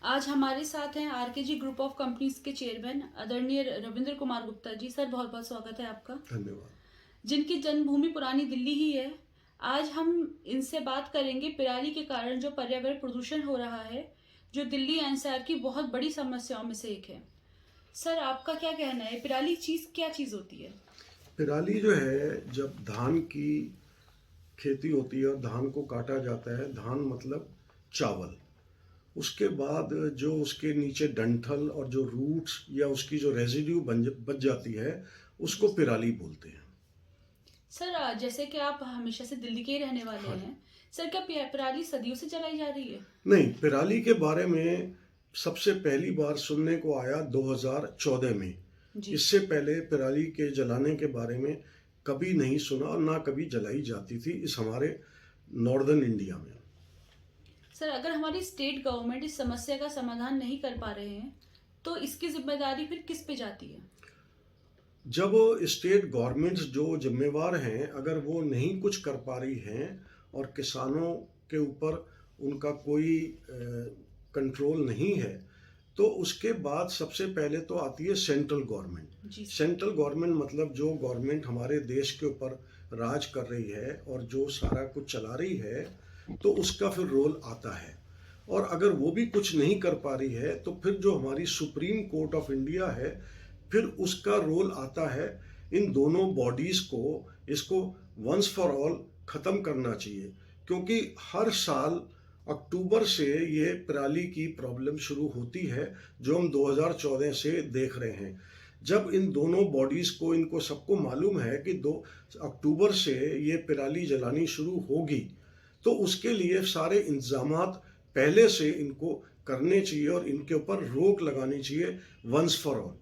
आज हमारे साथ हैं आरकेजी ग्रुप ऑफ कंपनीज के चेयरमैन आदरणीय रविंद्र कुमार गुप्ता जी। सर बहुत बहुत स्वागत है आपका। धन्यवाद। जिनकी जन्मभूमि पुरानी दिल्ली ही है। आज हम इनसे बात करेंगे पराली के कारण जो पर्यावरण प्रदूषण हो रहा है, जो दिल्ली एनसीआर की बहुत बड़ी समस्याओं में से एक है। सर आपका क्या कहना है, पराली क्या चीज होती है? पराली जो है, जब धान की खेती होती है और धान को काटा जाता है, धान मतलब चावल, उसके बाद जो उसके नीचे डंठल और जो रूट्स या उसकी जो रेजिड्यू बच जाती है, उसको पराली बोलते हैं। सर जैसे कि आप हमेशा से दिल्ली के ही रहने वाले हाँ। हैं, सर क्या पराली सदियों से चलाई जा रही है? नहीं, पराली के बारे में सबसे पहली बार सुनने को आया 2014 में। जी। इससे पहले पराली के जलाने के बारे में कभी नहीं सुना और ना कभी जलाई जाती थी इस हमारे नॉर्दर्न इंडिया में। सर अगर हमारी स्टेट गवर्नमेंट इस समस्या का समाधान नहीं कर पा रहे हैं तो इसकी जिम्मेदारी फिर किस पे जाती है? जब स्टेट गवर्नमेंट्स जो जिम्मेवार हैं, अगर वो नहीं कुछ कर पा रही हैं और किसानों के ऊपर उनका कोई कंट्रोल नहीं है, तो उसके बाद सबसे पहले तो आती है सेंट्रल गवर्नमेंट। सेंट्रल गवर्नमेंट मतलब जो गवर्नमेंट हमारे देश के ऊपर राज कर रही है और जो सारा कुछ चला रही है, तो उसका फिर रोल आता है। और अगर वो भी कुछ नहीं कर पा रही है, तो फिर जो हमारी सुप्रीम कोर्ट ऑफ इंडिया है, फिर उसका रोल आता है। इन दोनों बॉडीज को इसको वंस फॉर ऑल खत्म करना चाहिए, क्योंकि हर साल अक्टूबर से ये पराली की प्रॉब्लम शुरू होती है, जो हम 2014 से देख रहे हैं। जब इन दोनों बॉडीज को, इनको सबको मालूम है कि 2 अक्टूबर से ये पराली जलानी शुरू होगी, तो उसके लिए सारे इंतजामात पहले से इनको करने चाहिए और इनके ऊपर रोक लगानी चाहिए वंस फॉर ऑल।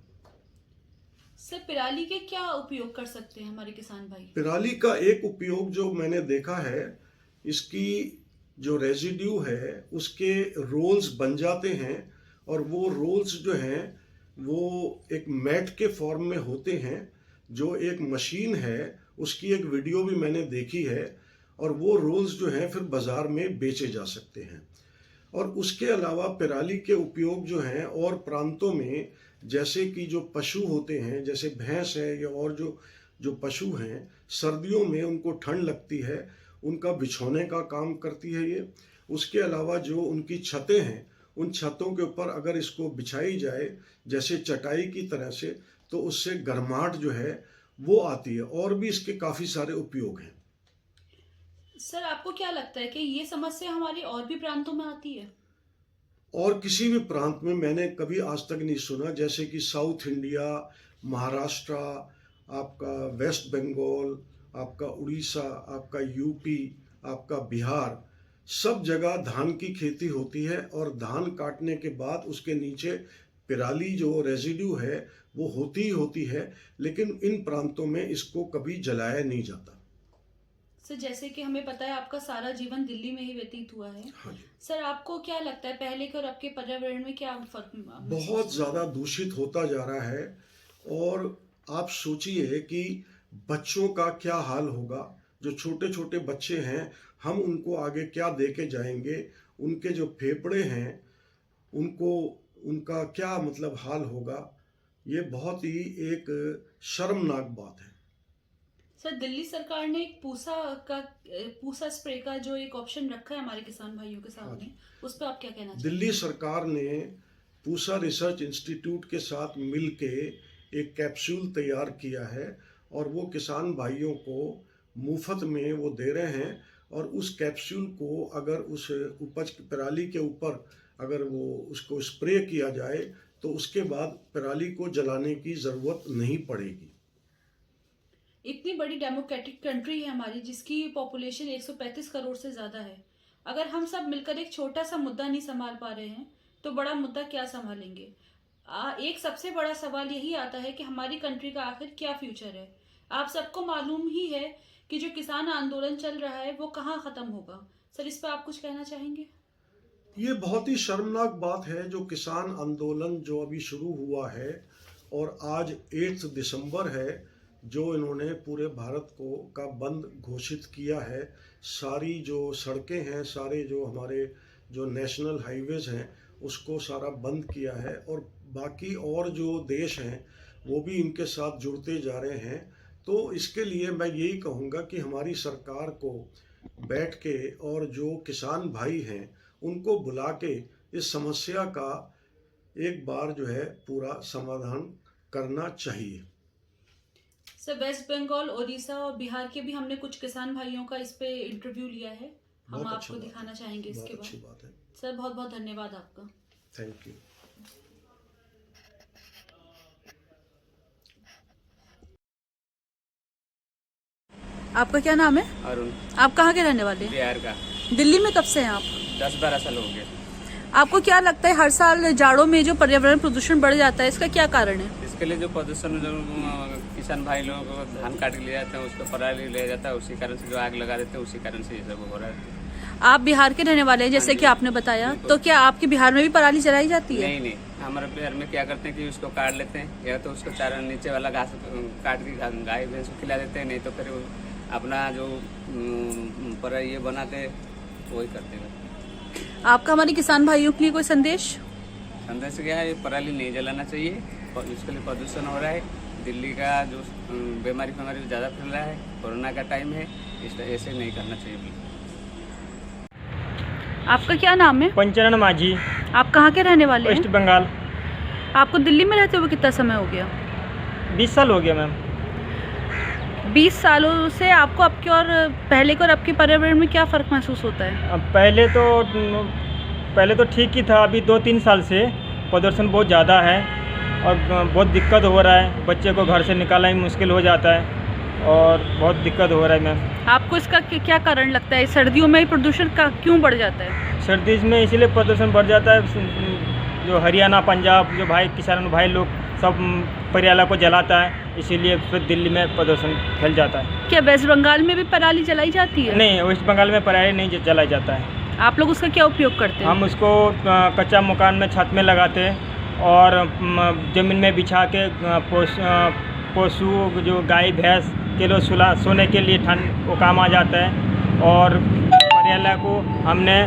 सर पराली के क्या उपयोग कर सकते हैं हमारे किसान भाई? पराली का एक उपयोग जो मैंने देखा है, इसकी जो रेजिड्यू है उसके रोल्स बन जाते हैं, और वो रोल्स जो हैं वो एक मैट के फॉर्म में होते हैं। जो एक मशीन है, उसकी एक वीडियो भी मैंने देखी है, और वो रोल्स जो हैं फिर बाज़ार में बेचे जा सकते हैं। और उसके अलावा पराली के उपयोग जो हैं और प्रांतों में, जैसे कि जो पशु होते हैं, जैसे भैंस है या और जो जो पशु हैं, सर्दियों में उनको ठंड लगती है, उनका बिछौने का काम करती है ये। उसके अलावा जो उनकी छतें हैं, उन छतों के ऊपर अगर इसको बिछाई जाए जैसे चटाई की तरह से, तो उससे गर्माहट जो है वो आती है। और भी इसके काफ़ी सारे उपयोग हैं। सर आपको क्या लगता है कि ये समस्या हमारे और भी प्रांतों में आती है? और किसी भी प्रांत में मैंने कभी आज तक नहीं सुना, जैसे कि साउथ इंडिया, महाराष्ट्र, आपका वेस्ट बंगाल, आपका उड़ीसा, आपका यूपी, आपका बिहार, सब जगह धान की खेती होती है। और धान काटने के बाद उसके नीचे पराली जो रेजिड्यू है वो होती ही होती है, लेकिन इन प्रांतों में इसको कभी जलाया नहीं जाता। सर जैसे कि हमें पता है आपका सारा जीवन दिल्ली में ही व्यतीत हुआ है। हाँ जी। सर आपको क्या लगता है पहले के और अब के पर्यावरण में क्या फर्क महसूस बहुत हुआ? ज़्यादा दूषित होता जा रहा है। और आप सोचिए कि बच्चों का क्या हाल होगा। जो छोटे छोटे बच्चे हैं, हम उनको आगे क्या दे के जाएंगे। उनके जो फेफड़े हैं, उनको, उनका क्या मतलब हाल होगा। ये बहुत ही एक शर्मनाक बात है। सर दिल्ली सरकार ने एक पूसा स्प्रे का जो एक ऑप्शन रखा है हमारे किसान भाइयों के हाँ सामने, जी। उस पर आप क्या कहना दिल्ली चाहेंगे? सरकार ने पूसा रिसर्च इंस्टीट्यूट के साथ मिलके एक कैप्सूल तैयार किया है, और वो किसान भाइयों को मुफ्त में वो दे रहे हैं। और उस कैप्सूल को अगर उस उपज पराली के ऊपर अगर वो उसको स्प्रे किया जाए, तो उसके बाद पराली को जलाने की ज़रूरत नहीं पड़ेगी। इतनी बड़ी डेमोक्रेटिक कंट्री है हमारी जिसकी पॉपुलेशन 135 करोड़ से ज़्यादा है। अगर हम सब मिलकर एक छोटा सा मुद्दा नहीं संभाल पा रहे हैं तो बड़ा मुद्दा क्या संभालेंगे? एक सबसे बड़ा सवाल यही आता है कि हमारी कंट्री का आखिर क्या फ्यूचर है। आप सबको मालूम ही है कि जो किसान आंदोलन चल रहा है वो कहाँ ख़त्म होगा। सर इस पर आप कुछ कहना चाहेंगे? ये बहुत ही शर्मनाक बात है, जो किसान आंदोलन जो अभी शुरू हुआ है, और आज 8 दिसंबर है, जो इन्होंने पूरे भारत को का बंद घोषित किया है। सारी जो सड़कें हैं, सारे जो हमारे जो नेशनल हाईवेज हैं, उसको सारा बंद किया है, और बाकी और जो देश हैं वो भी इनके साथ जुड़ते जा रहे हैं। तो इसके लिए मैं यही कहूँगा कि हमारी सरकार को बैठ के और जो किसान भाई हैं उनको बुला के इस समस्या का एक बार जो है पूरा समाधान करना चाहिए। सर, वेस्ट बंगाल, उड़ीसा और बिहार के भी हमने कुछ किसान भाइयों का इस पे इंटरव्यू लिया है, हम बहुत अच्छा आपको बात दिखाना है, चाहेंगे इसके बहुत अच्छी बाद। बात है। सर, बहुत बहुत धन्यवाद आपका। Thank you. आपका क्या नाम है? अरुण। आप कहाँ के रहने वाले हैं? बिहार का। दिल्ली में कब से हैं आप? 10-12 साल हो गए। आपको क्या लगता है हर साल जाड़ों में जो पर्यावरण प्रदूषण बढ़ जाता है, इसका क्या कारण है? इसके लिए जो प्रदूषण, जो किसान भाई लोग धान काट के ले जाते हैं, उसको पराली ले जाता है, उसी कारण से जो आग लगा देते हैं, उसी कारण से ये सब हो रहा है। आप बिहार के रहने वाले हैं जैसे कि आपने बताया, तो क्या आपके बिहार में भी पराली जलाई जाती है? नहीं, हमारे बिहार में क्या करते हैं कि उसको काट लेते हैं, या तो उसको चारा नीचे वाला घास काट के गाय भैंस को खिला देते हैं, नहीं तो फिर अपना जो पर ये बनाते वही करते हैं। आपका हमारे किसान भाइयों के लिए कोई संदेश? संदेश क्या है, पराली नहीं जलाना चाहिए, उसके लिए प्रदूषण हो रहा है। दिल्ली का जो बीमारी ज़्यादा फैल रहा है, कोरोना का टाइम है, इस ऐसे नहीं करना चाहिए। आपका क्या नाम है? पंचानन माझी। आप कहाँ के रहने वाले वेस्ट हैं? बंगाल। आपको दिल्ली में रहते हुए कितना समय हो गया? 20 साल हो गया मैम। 20 सालों से आपको आपके और पहले के और आपके पर्यावरण में क्या फ़र्क महसूस होता है? अब पहले तो ठीक ही था, अभी 2-3 साल से प्रदूषण बहुत ज़्यादा है और बहुत दिक्कत हो रहा है। बच्चे को घर से निकालना ही मुश्किल हो जाता है और बहुत दिक्कत हो रहा है मैम। आपको इसका क्या कारण लगता है? सर्दियों में प्रदूषण का क्यों बढ़ जाता है? सर्दी में इसीलिए प्रदूषण बढ़ जाता है, जो हरियाणा, पंजाब, जो भाई किसान भाई लोग सब पराली को जलाता है, इसीलिए फिर दिल्ली में प्रदूषण फैल जाता है। क्या वेस्ट बंगाल में भी पराली जलाई जाती है? नहीं, वेस्ट बंगाल में पराली नहीं जलाया जाता है। आप लोग उसका क्या उपयोग करते हैं? हम उसको कच्चा मकान में छत में लगाते हैं और ज़मीन में बिछा के पशु जो गाय भैंस के लिए सोने के लिए ठंड वो काम आ जाता है। और पराली को हमने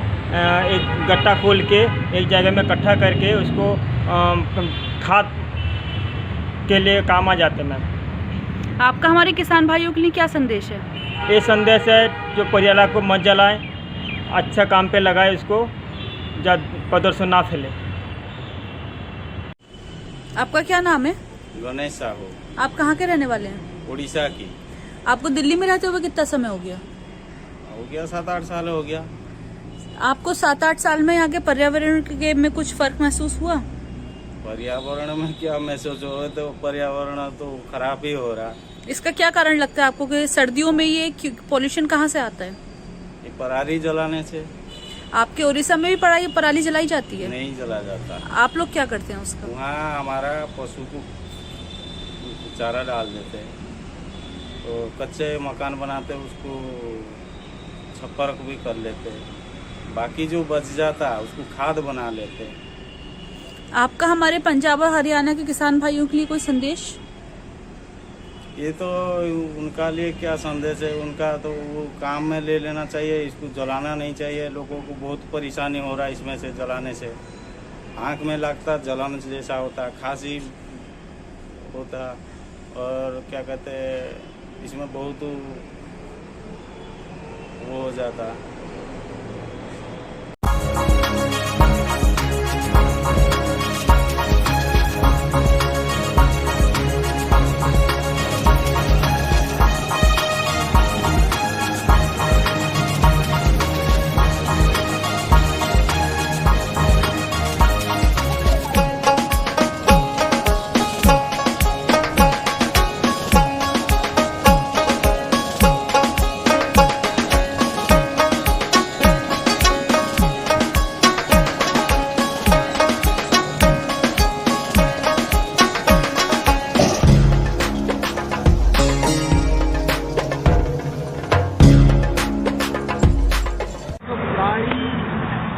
एक गट्टा खोल के एक जगह में इकट्ठा करके उसको खाद के लिए काम आ जाते हैं मैम। आपका हमारे किसान भाइयों के लिए क्या संदेश है? ये संदेश है, जो पराली को मत जलाएं, अच्छा काम पे लगाए, इसको जब प्रदूषण ना फैले। आपका क्या नाम है? गणेश साहू। आप कहाँ के रहने वाले हैं? उड़ीसा की। आपको दिल्ली में रहते हुए कितना समय हो गया? 7-8 साल हो गया। आपको 7-8 साल में यहाँ के पर्यावरण के में कुछ फर्क महसूस हुआ? पर्यावरण में क्या महसूस हो, तो पर्यावरण तो खराब ही हो रहा। इसका क्या कारण लगता है आपको कि सर्दियों में ये पॉल्यूशन कहाँ से आता है? ये पराली जलाने से। आपके उड़ीसा में भी पराली जलाई जाती है? नहीं जला जाता। आप लोग क्या करते हैं उसका? वहाँ हमारा पशु को चारा डाल देते हैं, तो कच्चे मकान बनाते उसको छप्पर भी कर लेते हैं, बाकी जो बच जाता है उसको खाद बना लेते हैं। आपका हमारे पंजाब और हरियाणा के किसान भाइयों के लिए कोई संदेश? ये तो उनका लिए क्या संदेश है, उनका तो वो काम में ले लेना चाहिए, इसको जलाना नहीं चाहिए। लोगों को बहुत परेशानी हो रहा है इसमें से जलाने से, आँख में लगता जलाने जैसा होता, खांसी होता, और क्या कहते हैं इसमें बहुत वो हो जाता।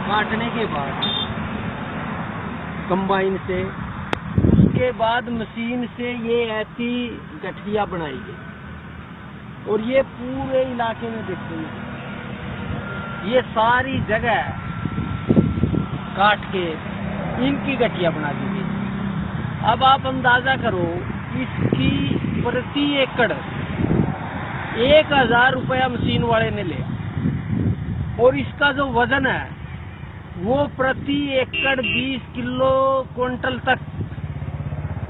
काटने के बाद कंबाइन से, उसके बाद मशीन से ये ऐसी गठिया बनाई गई और ये पूरे इलाके में दिखती है। ये सारी जगह काट के इनकी गठिया बना दी गई। अब आप अंदाजा करो, इसकी प्रति एकड़ 1000 रुपया मशीन वाले ने लिया, और इसका जो वजन है वो प्रति एकड़ 20 किलो क्विंटल तक,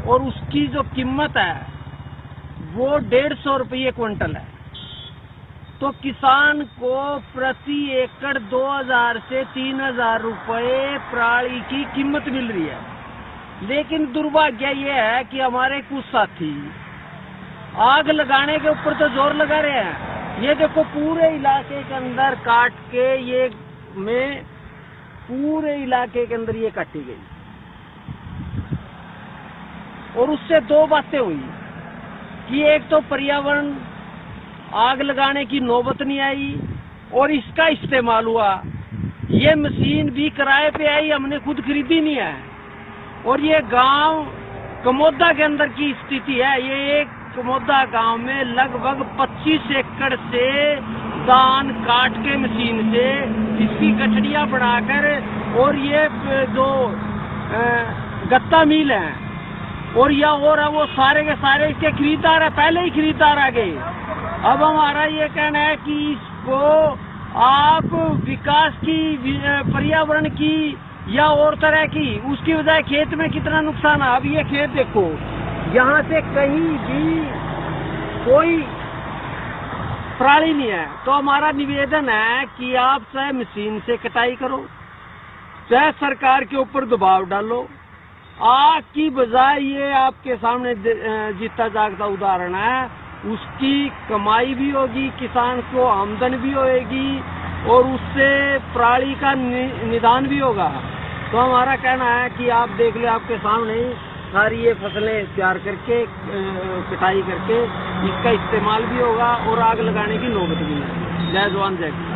और उसकी जो कीमत है वो 150 रुपये क्विंटल है। तो किसान को प्रति एकड़ 2000 से 3000 रुपये पराली की कीमत मिल रही है। लेकिन दुर्भाग्य ये है कि हमारे कुछ साथी आग लगाने के ऊपर तो जोर लगा रहे हैं। ये देखो पूरे इलाके के अंदर काट के ये में पूरे इलाके के अंदर ये काटी गई, और उससे दो बातें हुई कि एक तो पर्यावरण आग लगाने की नौबत नहीं आई, और इसका इस्तेमाल हुआ। ये मशीन भी किराए पे आई, हमने खुद खरीदी नहीं है। और ये गांव कमोदा के अंदर की स्थिति है। ये एक कमोदा गांव में लगभग 25 एकड़ से धान काट के मशीन से इसकी गठड़ियां बनाकर, और ये जो गत्ता मिल है और या और है, वो सारे के सारे इसके खरीदार है, पहले ही खरीदार आ गए। अब हमारा ये कहना है कि इसको आप विकास की, पर्यावरण की या और तरह की, उसकी बजाय खेत में कितना नुकसान है। अब ये खेत देखो, यहाँ से कहीं भी कोई पराली नहीं है। तो हमारा निवेदन है कि आप चाहे मशीन से कटाई करो, चाहे सरकार के ऊपर दबाव डालो। आग की बजाय ये आपके सामने जीता जागता उदाहरण है, उसकी कमाई भी होगी, किसान को आमदन भी होगी, और उससे पराली का निदान भी होगा। तो हमारा कहना है कि आप देख ले, आपके सामने ही सारी ये फसलें तैयार करके कटाई करके इसका इस्तेमाल भी होगा, और आग लगाने की नौबत भी नहीं। जय जवान जय किसान।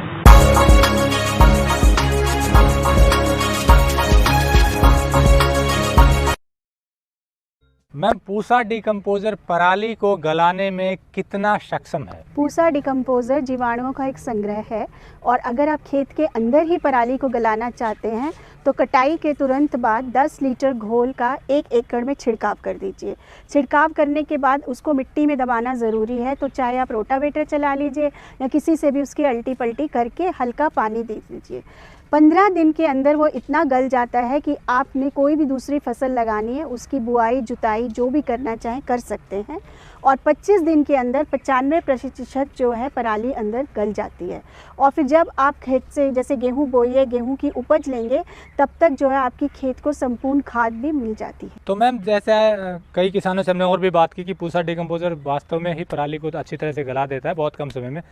मैम, पूसा डिकम्पोजर पराली को गलाने में कितना सक्षम है? पूसा डिकम्पोजर जीवाणुओं का एक संग्रह है, और अगर आप खेत के अंदर ही पराली को गलाना चाहते हैं तो कटाई के तुरंत बाद 10 लीटर घोल का 1 एकड़ में छिड़काव कर दीजिए। छिड़काव करने के बाद उसको मिट्टी में दबाना ज़रूरी है। तो चाहे आप रोटावेटर चला लीजिए या किसी से भी उसकी अल्टी पल्टी करके हल्का पानी दे दीजिए। 15 दिन के अंदर वो इतना गल जाता है कि आपने कोई भी दूसरी फसल लगानी है, उसकी बुआई जुताई जो भी करना चाहें कर सकते हैं। और 25 दिन के अंदर 95% जो है पराली अंदर गल जाती है। और फिर जब आप खेत से जैसे गेहूं बोइए, गेहूं की उपज लेंगे, तब तक जो है आपकी खेत को संपूर्ण खाद भी मिल जाती है। तो मैम, जैसे कई किसानों से हमने और भी बात की कि पूसा डिकम्पोजर वास्तव में ही पराली को अच्छी तरह से गला देता है बहुत कम समय में,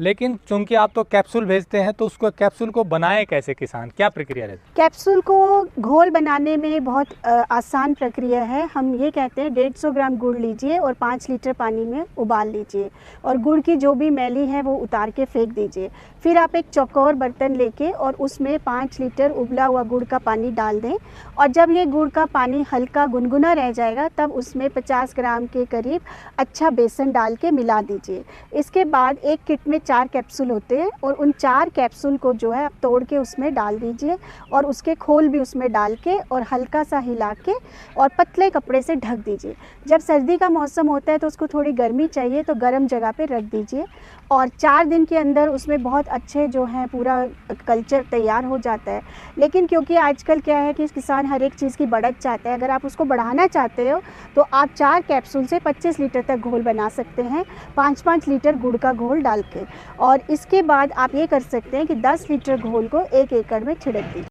लेकिन चूंकि आप तो कैप्सूल भेजते हैं, तो उसको कैप्सूल को बनाए कैसे किसान, क्या प्रक्रिया रहती है? कैप्सूल को घोल बनाने में बहुत आसान प्रक्रिया है। हम ये कहते हैं 150 ग्राम गुड़ लीजिए और 5 लीटर पानी में उबाल लीजिए, और गुड़ की जो भी मैली है वो उतार के फेंक दीजिए। फिर आप एक चौकोर बर्तन लेके और उसमें 5 लीटर उबला हुआ गुड़ का पानी डाल दें, और जब ये गुड़ का पानी हल्का गुनगुना रह जाएगा तब उसमें 50 ग्राम के करीब अच्छा बेसन डाल के मिला दीजिए। इसके बाद एक किट में 4 कैप्सूल होते हैं, और उन 4 कैप्सूल को जो है आप तोड़ के उसमें डाल दीजिए, और उसके खोल भी उसमें डाल के और हल्का सा हिला के और पतले कपड़े से ढक दीजिए। जब सर्दी का मौसम होता है तो उसको थोड़ी गर्मी चाहिए, तो गर्म जगह पे रख दीजिए, और 4 दिन के अंदर उसमें बहुत अच्छे जो है पूरा कल्चर तैयार हो जाता है। लेकिन क्योंकि आजकल क्या है कि किसान हर एक चीज़ की बढ़त चाहता है, अगर आप उसको बढ़ाना चाहते हो तो आप 4 कैप्सूल से 25 लीटर तक घोल बना सकते हैं, 5-5 लीटर गुड़ का घोल डाल के। और इसके बाद आप ये कर सकते हैं कि 10 लीटर घोल को 1 एकड़ में छिड़क दीजिए।